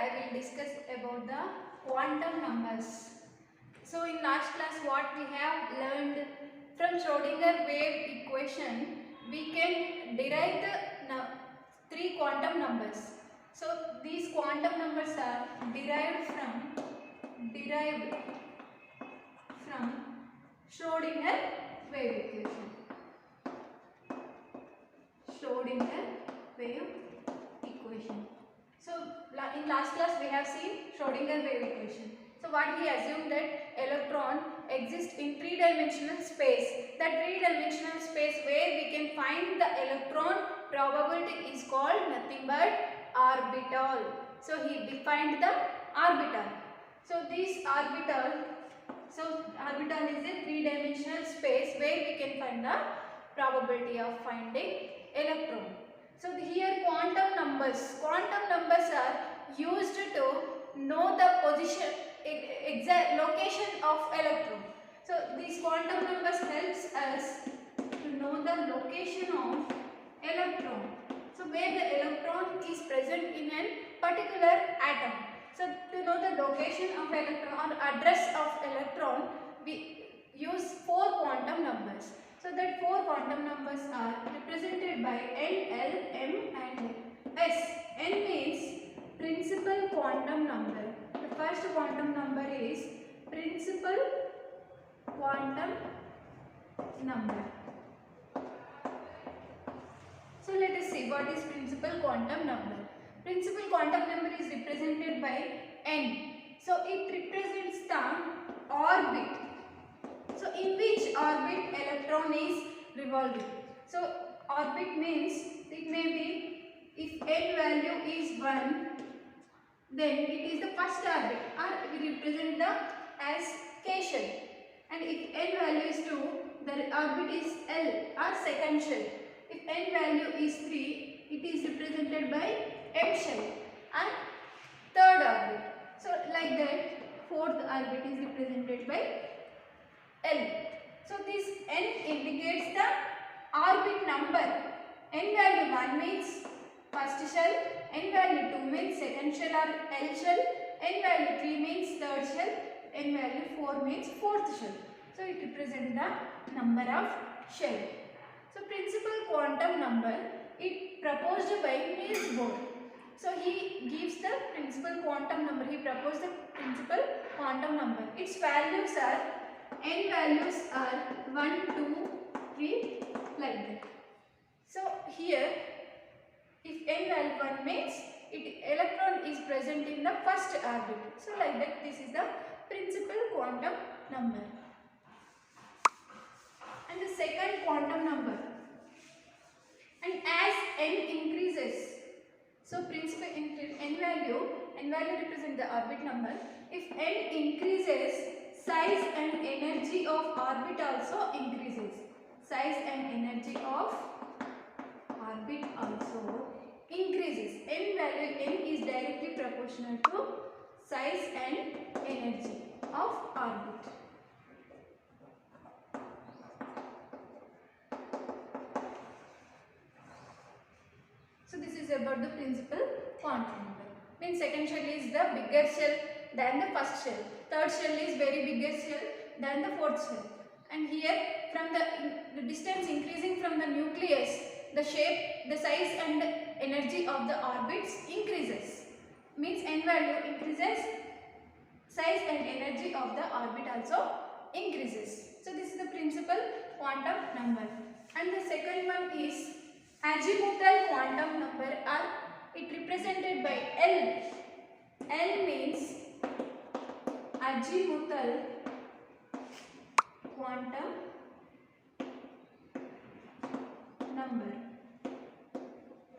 I will discuss about the quantum numbers. So in last class what we have learned, from Schrodinger wave equation we can derive the three quantum numbers. So these quantum numbers are derived from Schrodinger wave equation. Schrodinger wave equation. So in last class we have seen Schrodinger wave equation. So what we assume that electron exists in three-dimensional space. That three-dimensional space where we can find the electron probability is called nothing but orbital. So he defined the orbital. So this orbital is a three-dimensional space where we can find the probability of finding electron. So here quantum numbers are used to know the position, exact location of electron. So these quantum numbers helps us to know the location of electron. So where the electron is present in a particular atom. So to know the location of electron or address of electron, we use four quantum numbers. So that four quantum numbers are represented by N, L, M and S. N means principal quantum number. The first quantum number is principal quantum number. So let us see what is principal quantum number. Principal quantum number is represented by N. So it represents the orbit. So in which orbit electron is revolving. So orbit means it may be, if N value is 1, then it is the first orbit, or we represent the as K shell. And if N value is 2, the orbit is L or second shell. If N value is 3, it is represented by M shell and third orbit. So like that, fourth orbit is represented by L. So this N indicates the orbit number. N value 1 means first shell, N value 2 means second shell or L shell, N value 3 means third shell, N value 4 means fourth shell. So it represents the number of shell. So principal quantum number, it proposed by Niels Bohr. So he gives the principal quantum number, he proposed the principal quantum number. Its values are, N values are 1, 2, 3 like that. So here if N value 1 means electron is present in the first orbit. So like that, this is the principal quantum number. And the second quantum number. And as N increases, so principal N value represents the orbit number. If N increases, size and energy of orbit also increases. Size and energy of orbit also increases. N is directly proportional to size and energy of orbit. So this is about the principal quantum number. Means second shell is the bigger shell than the first shell. Third shell is very bigger shell than the fourth shell. And here from the distance increasing from the nucleus, the shape, the size and energy of the orbits increases. Means N value increases, size and energy of the orbit also increases. So this is the principal quantum number. And the second one is azimuthal quantum number, or it represented by L. L means azimuthal quantum number,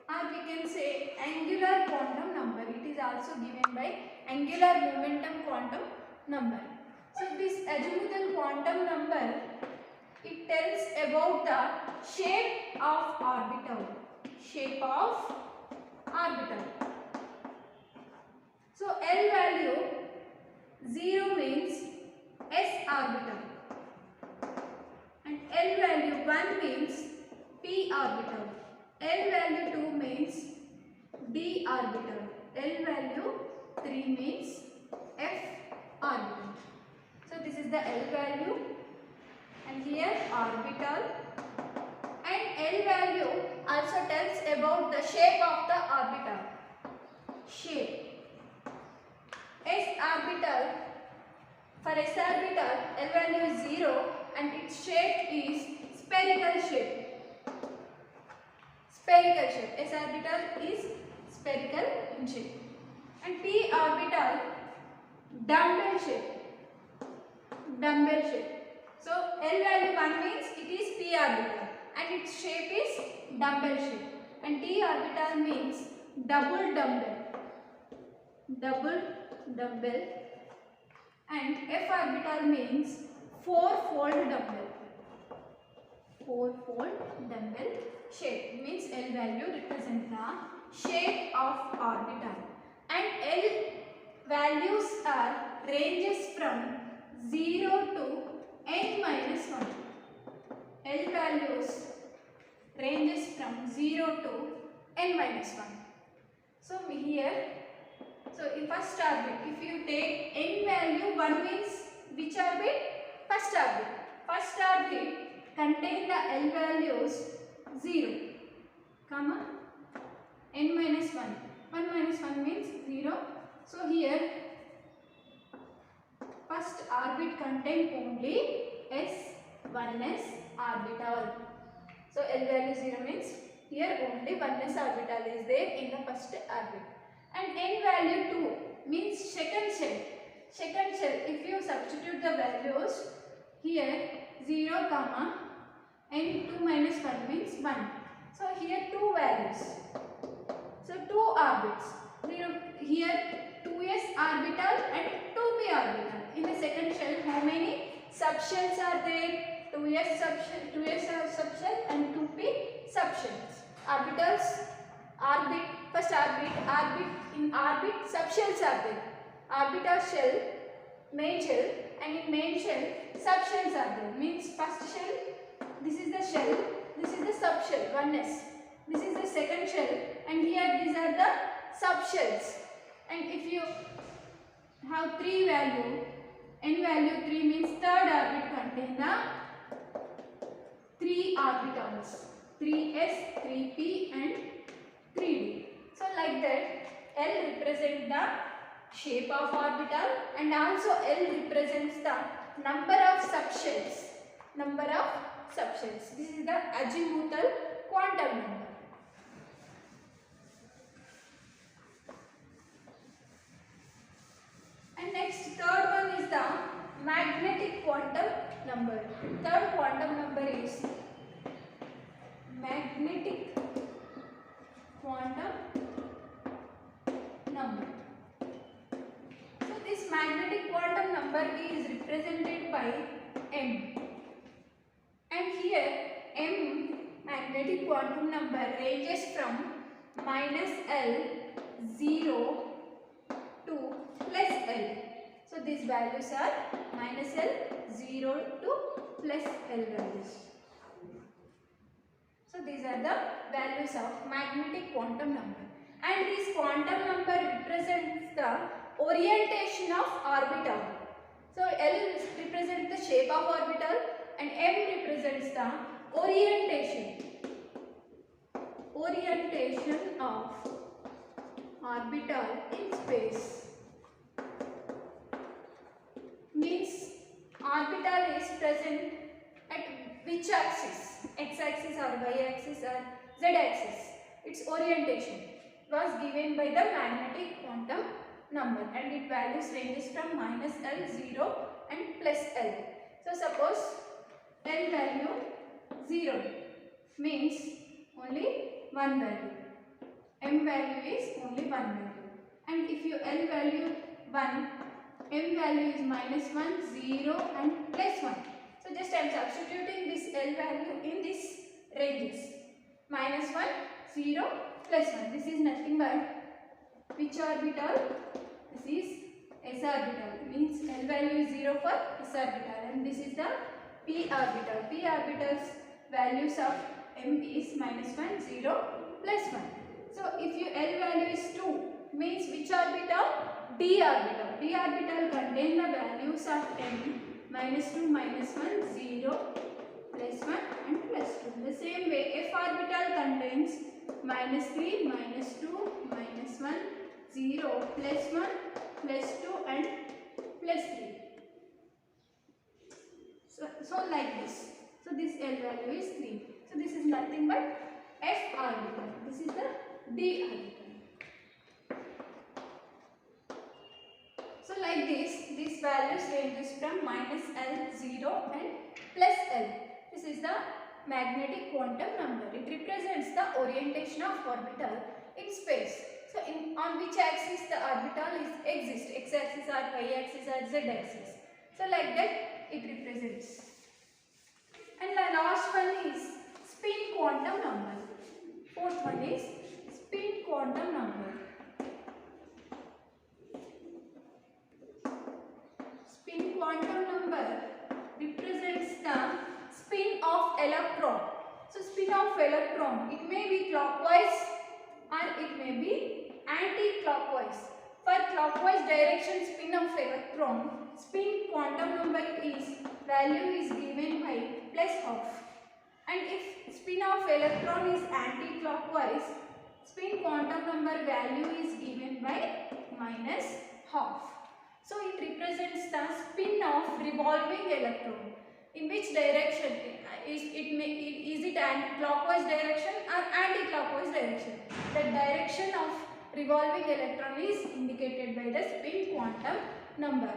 or we can say angular quantum number. It is also given by angular momentum quantum number. So this azimuthal quantum number, it tells about the shape of orbital. Shape of orbital. So L value 0 means S orbital. And L value 1 means P orbital. L value 2 means D orbital. L value 3 means F orbital. So this is the L value and here orbital, and L value also tells about the shape of the orbital. Shape. S orbital, for S orbital L value is 0 and its shape is spherical shape. Spherical shape. S orbital is spherical in shape. And P orbital dumbbell shape. Dumbbell shape. So L value 1 means it is P orbital and its shape is dumbbell shape. And D orbital means double dumbbell. Double dumbbell. And F orbital means four-fold dumbbell. Four-fold dumbbell shape means L value represents the shape of orbital. And L values are ranges from 0 to n minus 1. L values ranges from 0 to n minus 1. So here, so in first orbit, if you take n value 1 means which orbit? First orbit. First orbit contain the L values 0, comma n minus 1. 1 minus 1 means 0. So here first orbit contain only S1s orbital. So L value 0 means here only 1s orbital is there in the first orbit. And n value 2 means second shell. Second shell, if you substitute the values here 0 comma n2 minus 1 means 1. So here 2 values. So 2 orbits. Here 2s orbital and 2p orbital. In the second shell, how many subshells are there? 2s subshell and 2p subshells. Orbitals, orbit, first orbit, in orbit subshells are there. Orbital shell, main shell, and in main shell subshells are there. Means first shell, this is the shell, this is the subshell, 1s. This is the second shell and here these are the subshells. And if you have 3 value, n value 3 means third orbit contain the 3 orbitals, 3s, 3p and 3d. So like that L represents the shape of orbital and also L represents the number of subshells. Number of subshells. This is the azimuthal quantum number. And next, third one is the magnetic quantum number. Third quantum number is magnetic quantum number. So this magnetic quantum number is represented by M. And here M magnetic quantum number ranges from minus L 0 to plus L. So these values are minus L, 0 to plus L values. So these are the values of magnetic quantum number. And this quantum number represents the orientation of orbital. So L represents the shape of orbital and M represents the orientation. Orientation of orbital in space. Means orbital is present at which axis? X axis or Y axis or Z axis. Its orientation was given by the magnetic quantum number and its values ranges from minus L, 0 and plus L. So suppose L value 0 means only one value. M value is only one value. And if you L value 1, M value is minus 1, 0 and plus 1. So just I am substituting this L value in this ranges. Minus 1, 0, plus 1. This is nothing but which orbital? This is S orbital. Means L value is 0 for S orbital. And this is the P orbital. P orbital's values of M is minus 1, 0, plus 1. So if your L value is 2, means which orbital? D d orbital. D orbital contain the values of n, -2, -1, 0, +1 and +2. In the same way, f orbital contains -3, -2, -1, 0, +1, +2 and +3. So like this. So this L value is 3. So this is nothing but f orbital. This is the d orbital. So like this values ranges from -L, 0 and +L. This is the magnetic quantum number. It represents the orientation of orbital in space. So on which axis the orbital exists, x-axis or y-axis or z-axis. So like that it represents. And the last one is spin quantum number. Fourth one is spin quantum number. Spin quantum number represents the spin of electron. So spin of electron, it may be clockwise or it may be anti-clockwise. For clockwise direction spin of electron, spin quantum number is value is given by +12. And if spin of electron is anti-clockwise, spin quantum number value is given by -12. So it represents the spin of revolving electron. In which direction is it clockwise direction or anti-clockwise direction? The direction of revolving electron is indicated by the spin quantum number.